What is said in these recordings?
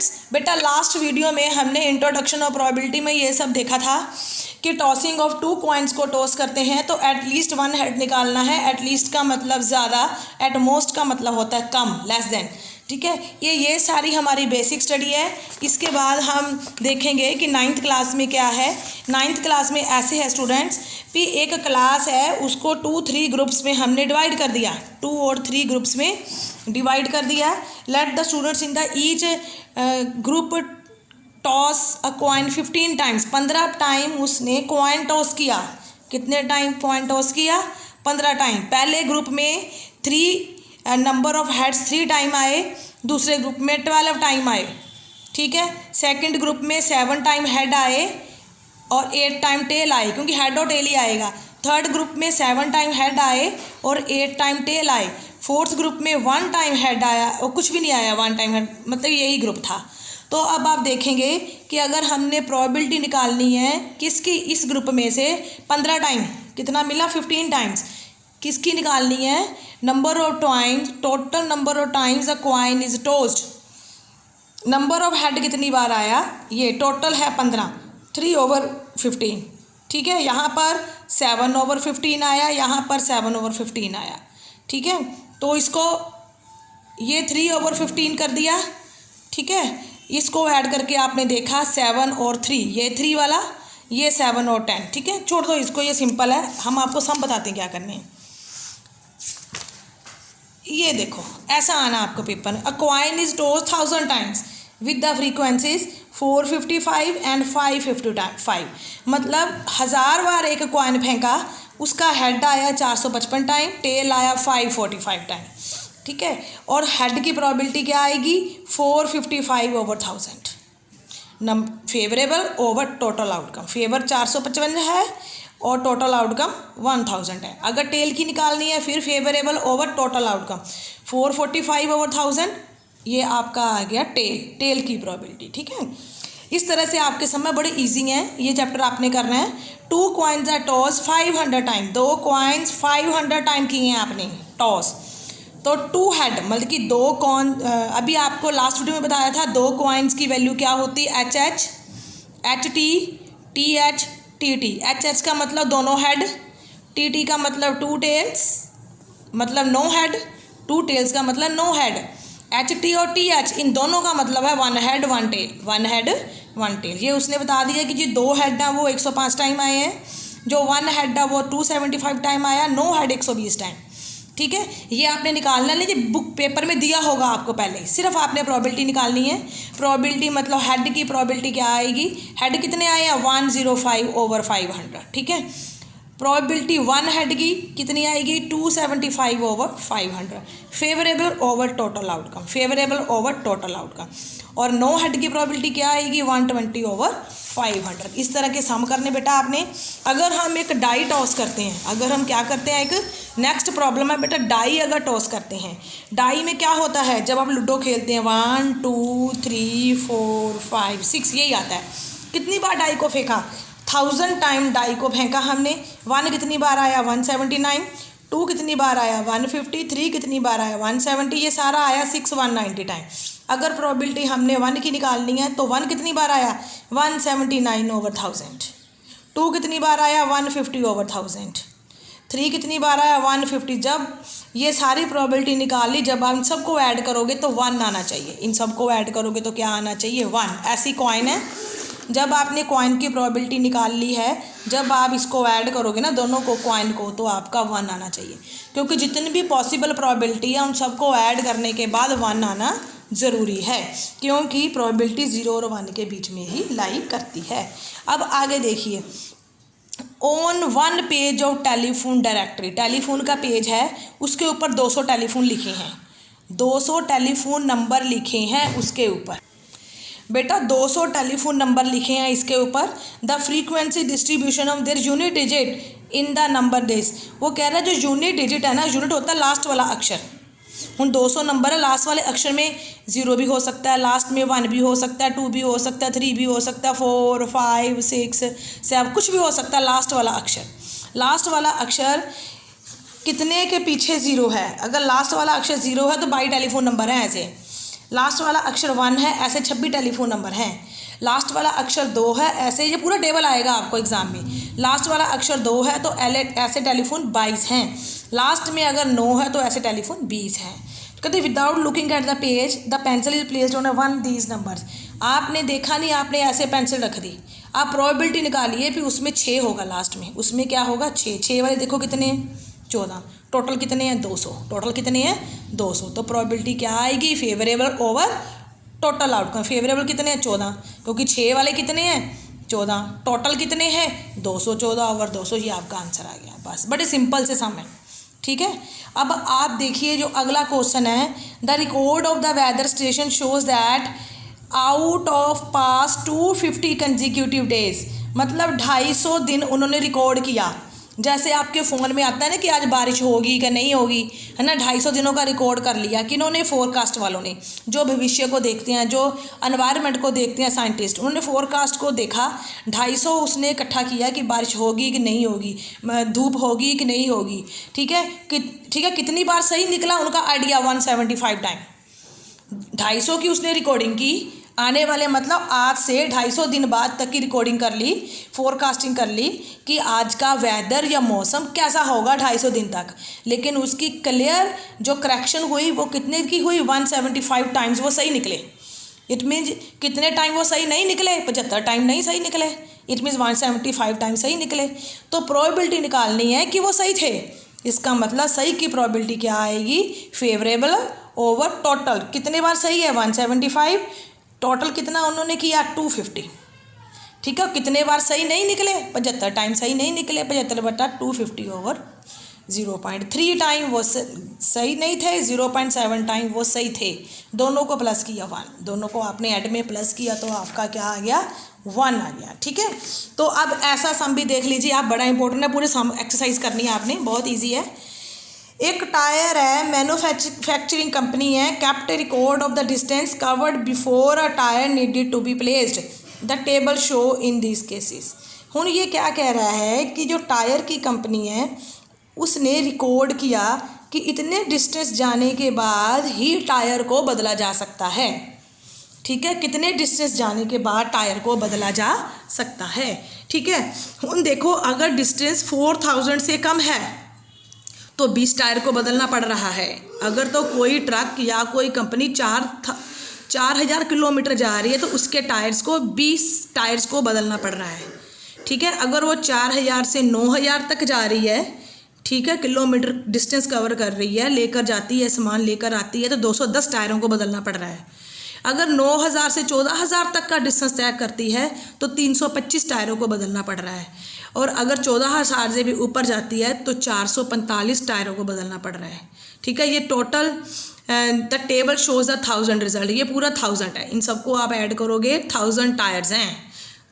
Students, बेटा last video में हमने इंट्रोडक्शन ऑफ प्रोबेबिलिटी में ये सब देखा था कि टॉसिंग ऑफ टू कॉइन्स को टॉस करते हैं तो एटलीस्ट वन हेड निकालना है। एटलीस्ट का मतलब ज़्यादा, एट मोस्ट का मतलब होता है कम, लेस देन। ठीक है, ये सारी हमारी बेसिक स्टडी है। इसके बाद हम देखेंगे कि 9th क्लास में क्या है। 9th क्लास में ऐसे है स्टूडेंट्स कि एक क्लास है उसको 2-3 ग्रुप्स में हमने डिवाइड कर दिया, 2 और 3 ग्रुप्स में डिवाइड कर दिया। Let the students in the each group toss a coin 15 times. 15 time उसने कॉइन टॉस किया। कितने टाइम कॉइन टॉस किया? 15 टाइम। पहले ग्रुप में 3 नंबर ऑफ हेड्स 3 टाइम आए, दूसरे ग्रुप में 12 टाइम आए। ठीक है, सेकंड ग्रुप में 7 टाइम हेड आए और 8 टाइम टेल आए, क्योंकि हेड और टेल ही आएगा। थर्ड ग्रुप में 7 टाइम हेड आए और 8 टाइम टेल आए। फोर्थ ग्रुप में 1 टाइम हेड आया और कुछ भी नहीं आया, 1 टाइम हेड, मतलब यही ग्रुप था। तो अब आप देखेंगे कि अगर हमने प्रोबेबिलिटी निकालनी है किसकी, इस ग्रुप में से 15 टाइम कितना मिला, 15 टाइम्स। किसकी निकालनी है? Number of times, total number of times a coin is tossed. Number of head कितनी बार आया, ये टोटल है 15, 3/15। ठीक है, यहाँ पर 7/15 आया, यहाँ पर 7/15 आया। ठीक है, तो इसको ये 3/15 कर दिया। ठीक है, इसको ऐड करके आपने देखा 7 और 3, ये 3 वाला, ये 7 और 10। ठीक है, छोड़ दो इसको, ये सिंपल है, हम आपको सम बताते हैं क्या करने हैं। ये देखो ऐसा आना आपको paper. A coin is tossed 1000 times with the frequencies 455 and 555। मतलब 1000 बार एक कॉइन फेंका, उसका हेड आया 455 टाइम, टेल आया 545 टाइम। ठीक है, और हेड की प्रोबेबिलिटी क्या आएगी? 455/1000। Favourable over total outcome. Favour 455 है और टोटल आउटकम 1000 है। अगर टेल की निकालनी है फिर फेवरेबल ओवर टोटल आउटकम 445/1000, ये आपका आ गया टेल की प्रोबेबिलिटी। ठीक है, इस तरह से आपके समय बड़े इजी हैं। ये चैप्टर आपने करना है। 2 coins are toss 500 time. 2 coins 500 time किए हैं आपने टॉस, तो 2 हेड मतलब कि 2 कॉइन, अभी आपको लास्ट वीडियो में बताया था 2 कॉइन्स की वैल्यू क्या होती है, HH, HT, TH, TT। HH का मतलब दोनों हेड, TT का मतलब 2 टेल्स मतलब नो हेड, 2 टेल्स का मतलब नो हेड। HT और TH इन दोनों का मतलब है 1 हेड 1 टेल, 1 हेड 1 टेल। ये उसने बता दिया कि जो 2 हेड है वो 105 टाइम आए हैं, जो 1 हेड है वो 275 टाइम आया, नो हेड 120 टाइम। ठीक है, ये आपने निकालना नहीं, बुक पेपर में दिया होगा आपको पहले ही, सिर्फ आपने प्रोबेबिलिटी निकालनी है। प्रोबेबिलिटी मतलब हेड की प्रोबेबिलिटी क्या आएगी? हेड कितने आए हैं? 105/500। ठीक है, प्रोबेबिलिटी 1 हेड की कितनी आएगी? 275/500। Favourable over total outcome, favourable over total outcome. और नो हेड की प्रोबेबिलिटी क्या आएगी? 120/500। इस तरह के सम करने बेटा आपने। अगर हम एक डाई टॉस करते हैं, अगर हम क्या करते हैं, एक नेक्स्ट प्रॉब्लम है बेटा, डाई अगर टॉस करते हैं, डाई में क्या होता है जब आप लूडो खेलते हैं, 1 2 3 4 5 6 यही आता है। कितनी बार डाई को फेंका? 1000 टाइम डाई को फेंका हमने। 1 कितनी बार आया? 179। 2 कितनी बार आया? 150। 3 कितनी बार आया? 170। ये सारा आया 6 190 टाइम। अगर प्रोबेबिलिटी हमने 1 की निकालनी है तो 1 कितनी बार आया? 179/1000। 2 कितनी बार आया? 150/1000। 3 कितनी बार आया? 150। जब ये सारी प्रोबेबिलिटी निकाल ली, जब आप इन सबको ऐड करोगे तो 1 आना चाहिए। इन सबको ऐड करोगे तो क्या आना चाहिए? 1। ऐसी कॉइन है, जब आपने कॉइन की प्रोबेबिलिटी निकाल ली है, जब आप इसको ऐड करोगे ना दोनों को, कॉइन को, तो आपका 1 आना चाहिए। क्योंकि जितनी भी पॉसिबल प्रोबेबिलिटी है उन सबको ऐड करने के बाद 1 आना ज़रूरी है, क्योंकि प्रोबेबिलिटी 0 और 1 के बीच में ही लाई करती है। अब आगे देखिए, on 1 page of telephone directory, telephone का पेज है, उसके ऊपर 200 टेलीफोन लिखे हैं, 200 टेलीफोन नंबर लिखे हैं उसके ऊपर। बेटा 200 टेलीफोन नंबर लिखे हैं इसके ऊपर। The frequency distribution of their unit digit in the number days. वो कह रहा है जो यूनिट डिजिट है ना, यूनिट होता है लास्ट वाला अक्षर। उन 200 नंबर है, लास्ट वाले अक्षर में 0 भी हो सकता है, लास्ट में 1 भी हो सकता है, 2 भी हो सकता है, 3 भी हो सकता है, 4 5 6 7 कुछ भी हो सकता है। लास्ट वाला अक्षर, लास्ट वाला अक्षर कितने के पीछे 0 है? अगर लास्ट वाला अक्षर 0 है तो बाई टेलीफोन नंबर है ऐसे। लास्ट वाला अक्षर 1 है, ऐसे 26 टेलीफोन नंबर हैं। लास्ट वाला अक्षर 2 है, ऐसे ये पूरा टेबल आएगा आपको एग्जाम में। लास्ट वाला अक्षर 2 है तो ऐसे टेलीफोन 22 हैं। लास्ट में अगर 9 है तो ऐसे टेलीफोन 20 हैं। तो कहते without looking at the page the pencil is placed on one these numbers. आपने देखा नहीं, आपने ऐसे पेंसिल रख दी, आप प्रोबेबिलिटी निकालिए फिर उसमें 6 होगा लास्ट में, उसमें क्या होगा 6 वाले देखो कितने हैं 14, टोटल कितने हैं 200, टोटल कितने हैं 200। तो प्रोबेबिलिटी क्या आएगी favourable over total outcome. Favourable कितने हैं 14, क्योंकि 6 वाले कितने हैं 14, टोटल कितने हैं 214 ओवर 200, ही आपका आंसर आ गया। बस बड़े सिंपल से सम है, ठीक है। अब आप देखिए जो अगला क्वेश्चन है, the record of the weather station shows that out of past 250 consecutive days, मतलब 250 दिन उन्होंने रिकॉर्ड किया। जैसे आपके फ़ोन में आता है ना कि आज बारिश होगी कि नहीं होगी, है ना, 250 दिनों का रिकॉर्ड कर लिया। किन्होंने, फोरकास्ट वालों ने, जो भविष्य को देखते हैं, जो एनवायरनमेंट को देखते हैं साइंटिस्ट, उन्होंने फोरकास्ट को देखा। 250 उसने इकट्ठा किया कि बारिश होगी कि नहीं होगी, धूप होगी कि नहीं होगी, ठीक है। कितनी बार सही निकला उनका आइडिया 175 टाइम। 250 की उसने रिकॉर्डिंग की, आने वाले मतलब आज से 250 दिन बाद तक की रिकॉर्डिंग कर ली, फोरकास्टिंग कर ली कि आज का वेदर या मौसम कैसा होगा 250 दिन तक। लेकिन उसकी क्लियर जो करेक्शन हुई वो कितने की हुई 175 टाइम्स वो सही निकले। इट मीन्स कितने टाइम वो सही नहीं निकले, 75 टाइम नहीं सही निकले, इट मीन्स 175 टाइम सही निकले। तो प्रोबेबिलिटी निकालनी है कि वो सही थे। इसका मतलब सही की प्रोबेबिलिटी क्या आएगी फेवरेबल ओवर टोटल। कितने बार सही है 175, टोटल कितना उन्होंने किया 250, ठीक है। कितने बार सही नहीं निकले 75 टाइम सही नहीं निकले, 75/250 ओवर 0.3 टाइम वो सही नहीं थे, 0.7 टाइम वो सही थे। दोनों को प्लस किया 1, दोनों को आपने ऐड में प्लस किया तो आपका क्या आ गया 1 आ गया, ठीक है। तो अब ऐसा सम भी देख लीजिए आप, बड़ा इंपॉर्टेंट है, पूरे सम एक्सरसाइज करनी है आपने, बहुत ईजी है। एक टायर है, मैन्युफैक्चरिंग कंपनी है, kept a record of the distance covered before a tyre needed to be placed, the table show in this cases. हुन ये क्या कह रहा है कि जो टायर की कंपनी है उसने रिकॉर्ड किया कि इतने डिस्टेंस जाने के बाद ही टायर को बदला जा सकता है, ठीक है। कितने डिस्टेंस जाने के बाद टायर को बदला जा सकता है, ठीक है। हुन देखो अगर डिस्टेंस 4000 से कम है तो 20 टायर को बदलना पड़ रहा है। अगर तो कोई ट्रक या कोई कंपनी 4000 किलोमीटर जा रही है तो उसके टायर्स को 20 टायर्स को बदलना पड़ रहा है, ठीक है। अगर वो 4000 से 9000 तक जा रही है, ठीक है, किलोमीटर डिस्टेंस कवर कर रही है, लेकर जाती है सामान लेकर आती है, तो 210 टायरों को बदलना पड़ रहा है। अगर 9000 से 14000 तक का डिस्टेंस तय करती है तो 325 टायरों को बदलना पड़ रहा है। और अगर 14000 से भी ऊपर जाती है तो 445 टायरों को बदलना पड़ रहा है, ठीक है। ये total the table shows 1000 result, ये पूरा 1000 है। इन सबको आप ऐड करोगे 1000 टायर्स हैं,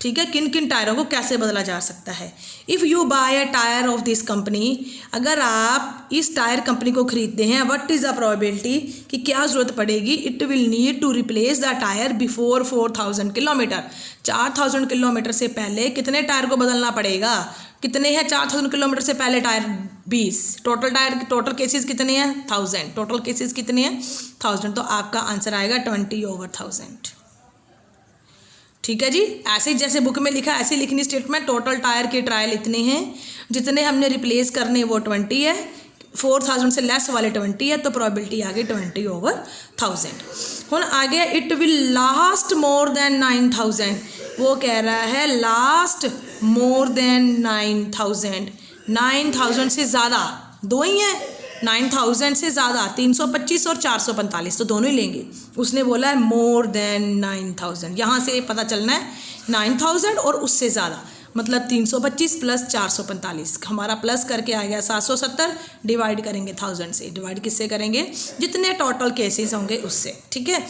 ठीक है। किन किन टायरों को कैसे बदला जा सकता है। If you buy a tyre of this company, अगर आप इस टायर कंपनी को खरीदते हैं, व्हाट इज़ द प्रोबेबिलिटी कि क्या ज़रूरत पड़ेगी, it will need to replace the tyre before 4000 kilometre. 4000 kilometre से पहले कितने टायर को बदलना पड़ेगा, कितने हैं 4000 किलोमीटर से पहले टायर 20, टोटल केसेस कितने हैं 1000, टोटल केसेस कितने हैं 1000, तो आपका आंसर आएगा 20/1000, ठीक है जी। ऐसे जैसे बुक में लिखा ऐसे लिखनी स्टेटमेंट। टोटल टायर के ट्रायल इतने हैं, जितने हमने रिप्लेस करने वो 20 है, 4000 से लेस वाले 20 है, तो प्रोबेबिलिटी आ गई 20/1000। ਹੁਣ आ गया it will last more than 9000, वो कह रहा है लास्ट मोर देन 9000, 9000 से ज़्यादा, दो ही हैं, 9000 से ज़्यादा 325 और 445, तो दोनों ही लेंगे। उसने बोला है मोर देन 9000, यहाँ से पता चलना है 9000 और उससे ज़्यादा, मतलब 325 प्लस 445, हमारा प्लस करके आ गया 770, डिवाइड करेंगे 1000 से, डिवाइड किससे करेंगे, जितने टोटल केसेस होंगे उससे, ठीक है।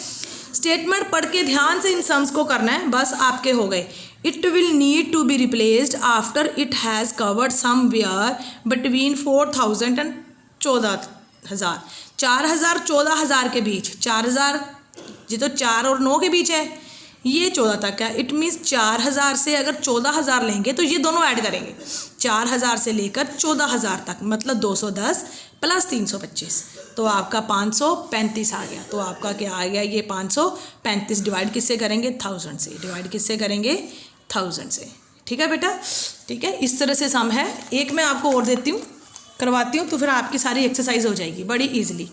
स्टेटमेंट पढ़ के ध्यान से इन सम्स को करना है, बस आपके हो गए। It will need to be replaced after it has covered somewhere between 4000 and 14000, 4000 14000 के बीच, 4000 ये तो 4 और 9 के बीच है, ये 14 तक है। इट मीन्स 4000 से अगर 14000 लेंगे तो ये दोनों ऐड करेंगे, 4000 से लेकर 14000 तक, मतलब 210 प्लस 325, तो आपका 535 आ गया। तो आपका क्या आ गया, ये 535 डिवाइड किससे करेंगे, 1000 से। डिवाइड किससे करेंगे, 1000 से। ठीक है बेटा, ठीक है, इस तरह से सम है। एक मैं आपको और देती हूँ, करवाती हूँ, तो फिर आपकी सारी एक्सरसाइज हो जाएगी बड़ी ईजिली।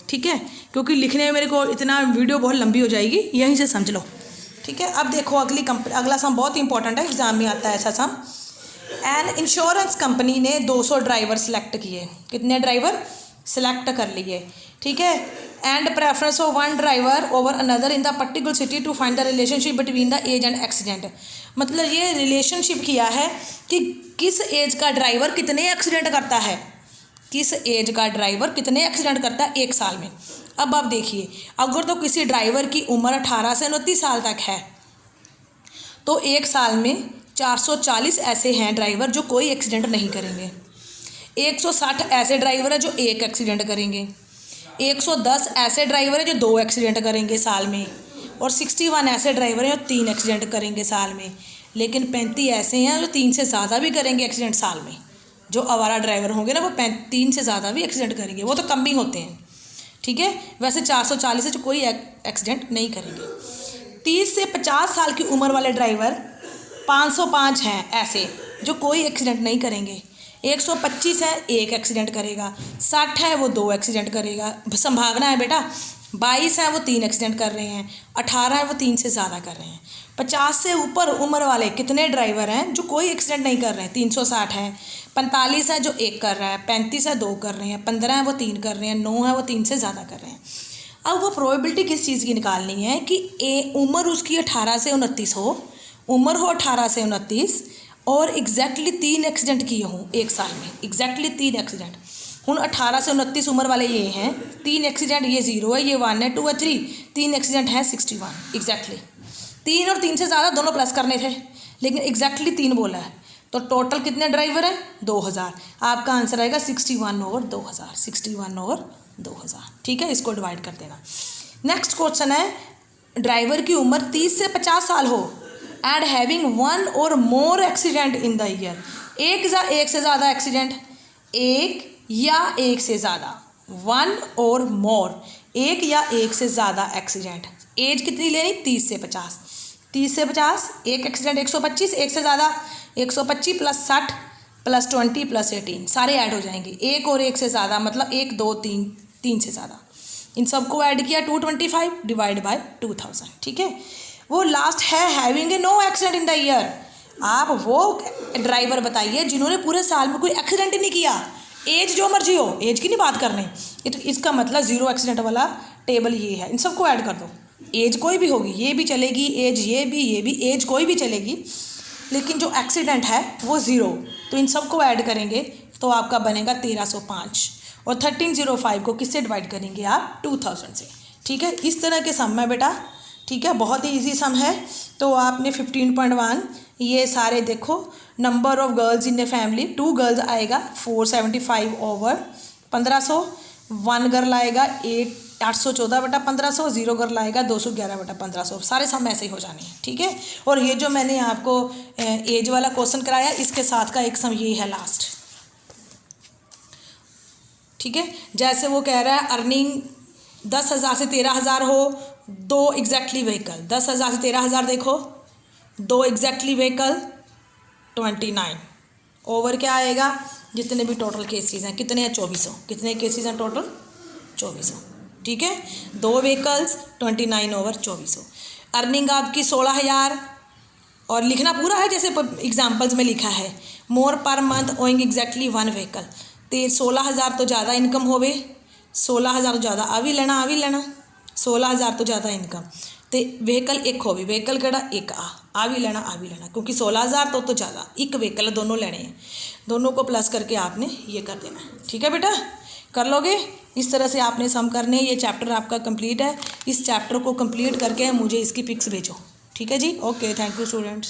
ठीक है, क्योंकि लिखने में मेरे को इतना वीडियो बहुत लंबी हो जाएगी, यहीं से समझ लो। ठीक है, अब देखो अगला सम बहुत इंपॉर्टेंट है, एग्जाम में आता है ऐसा सम। एन इंश्योरेंस कंपनी ने 200 ड्राइवर सेलेक्ट किए। कितने ड्राइवर सेलेक्ट कर लिए, ठीक है। And preference of one driver over another in the particular city to find the relationship between the age and accident. मतलब ये रिलेशनशिप किया है कि किस एज का ड्राइवर कितने एक्सीडेंट करता है, किस एज का ड्राइवर कितने एक्सीडेंट करता है एक साल में। अब आप देखिए, अगर तो किसी ड्राइवर की उम्र 18 से 29 साल तक है, तो एक साल में 440 ऐसे हैं ड्राइवर जो कोई एक्सीडेंट नहीं करेंगे। 160 ऐसे ड्राइवर हैं जो एक एक्सीडेंट करेंगे। 110 ऐसे ड्राइवर हैं जो 2 एक्सीडेंट करेंगे साल में। और 61 ऐसे ड्राइवर हैं जो 3 एक्सीडेंट करेंगे साल में। लेकिन 35 ऐसे हैं जो 3 से ज़्यादा भी करेंगे एक्सीडेंट साल में। जो आवारा ड्राइवर होंगे ना, वो 3 से ज़्यादा भी एक्सीडेंट करेंगे, वो तो कम ही होते हैं। ठीक है, वैसे 440 से जो कोई एक्सीडेंट नहीं करेंगे। 30 से 50 साल की उम्र वाले ड्राइवर 505 हैं ऐसे जो कोई एक्सीडेंट नहीं करेंगे। 125 है, 1 एक्सीडेंट करेगा। 60 है, वो 2 एक्सीडेंट करेगा, संभावना है बेटा। 22 है, वो 3 एक्सीडेंट कर रहे हैं। 18 है, वो 3 से ज़्यादा कर रहे हैं। 50 से ऊपर उम्र वाले कितने ड्राइवर हैं जो कोई एक्सीडेंट नहीं कर रहे हैं, 360 है। 45 है जो 1 कर रहा है। 35 है 2 कर रहे हैं। 15 है वो 3 कर रहे हैं। 9 है वो 3 से ज़्यादा कर रहे हैं। अब वो प्रोबेबिलिटी किस चीज़ की निकालनी है कि उम्र उसकी 18 से 29 हो, उम्र हो 18 से 29 और एग्जैक्टली 3 एक्सीडेंट किए हों एक साल में, एग्जैक्टली 3 एक्सीडेंट। हूँ 18 से 29 उम्र वाले ये हैं, 3 एक्सीडेंट, ये 0 है, ये 1 है, 2 है, 3, 3 एक्सीडेंट है 61 एग्जैक्टली। 3 और 3 से ज़्यादा दोनों प्लस करने थे, लेकिन एग्जैक्टली 3 बोला है। तो टोटल कितने ड्राइवर हैं, 2000। आपका आंसर आएगा 61 ओवर 2000, 61 ओवर 2000। ठीक है, इसको डिवाइड कर देना। नेक्स्ट क्वेश्चन है, ड्राइवर की उम्र 30 से 50 साल हो एंड हैविंग 1 और मोर एक्सीडेंट इन द ईयर। एक से ज़्यादा एक्सीडेंट, एक या एक से ज़्यादा, 1 और मोर, एक या एक से ज़्यादा एक्सीडेंट। एज कितनी लेनी, 30 से 50। 30 से 50, एक एक्सीडेंट 125, एक से ज़्यादा 125 प्लस 60 प्लस 20 प्लस 18, सारे ऐड हो जाएंगे। एक और एक से ज़्यादा मतलब 1, 2, 3, 3 से ज़्यादा, इन सबको ऐड किया 225 डिवाइड बाय 2000। ठीक है, वो लास्ट है having a no accident in the year. आप वो ड्राइवर बताइए जिन्होंने पूरे साल में कोई एक्सीडेंट ही नहीं किया। एज जो मर्जी हो, एज की नहीं बात कर रहे, इसका मतलब 0 एक्सीडेंट वाला टेबल ये है। इन सबको ऐड कर दो, एज कोई भी होगी, ये भी चलेगी, एज ये भी एज कोई भी चलेगी, लेकिन जो एक्सीडेंट है वो 0। तो इन सबको ऐड करेंगे तो आपका बनेगा 1305। और 1305 को किससे डिवाइड करेंगे आप, 2000 से। ठीक है, इस तरह के सम है बेटा। ठीक है, बहुत ही ईजी सम है। तो आपने 15.1 ये सारे देखो, number of girls in a family, 2 girls आएगा 475 ओवर 1500, 1 गर्ल आएगा 814 बटा 1500, 0 गर्ल आएगा 211 बटा 1500। सारे सम ऐसे ही हो जाने हैं। ठीक है, और ये जो मैंने आपको एज वाला क्वेश्चन कराया, इसके साथ का एक सम ये है लास्ट। ठीक है, जैसे वो कह रहा है अर्निंग 10,000 से 13,000 हो, 2 एग्जैक्टली व्हीकल, 10,000 से 13,000 देखो, 2 एग्जैक्टली व्हीकल 29 ओवर क्या आएगा, जितने भी टोटल केसेस हैं, कितने हैं 2400, कितने केसेस हैं टोटल 2400। ठीक है, 2 व्हीकल्स 29 ओवर 2400। अर्निंग आपकी 16,000 और लिखना पूरा है जैसे एग्जाम्पल्स में लिखा है। मोर per month owing exactly 1 vehicle, तो 16,000 तो ज़्यादा इनकम होवे, 16,000 तो ज़्यादा आ भी लेना 16,000 तो ज़्यादा इनकम, तो व्हीकल एक होवे, व्हीकल केड़ा एक आ भी लेना क्योंकि 16,000 तो ज़्यादा, एक व्हीकल दोनों लेने हैं, दोनों को प्लस करके आपने ये कर देना। ठीक है बेटा, कर लोगे। इस तरह से आपने सम करने। ये चैप्टर आपका कंप्लीट है। इस चैप्टर को कंप्लीट करके मुझे इसकी पिक्स भेजो। ठीक है जी, ओके, थैंक यू स्टूडेंट्स।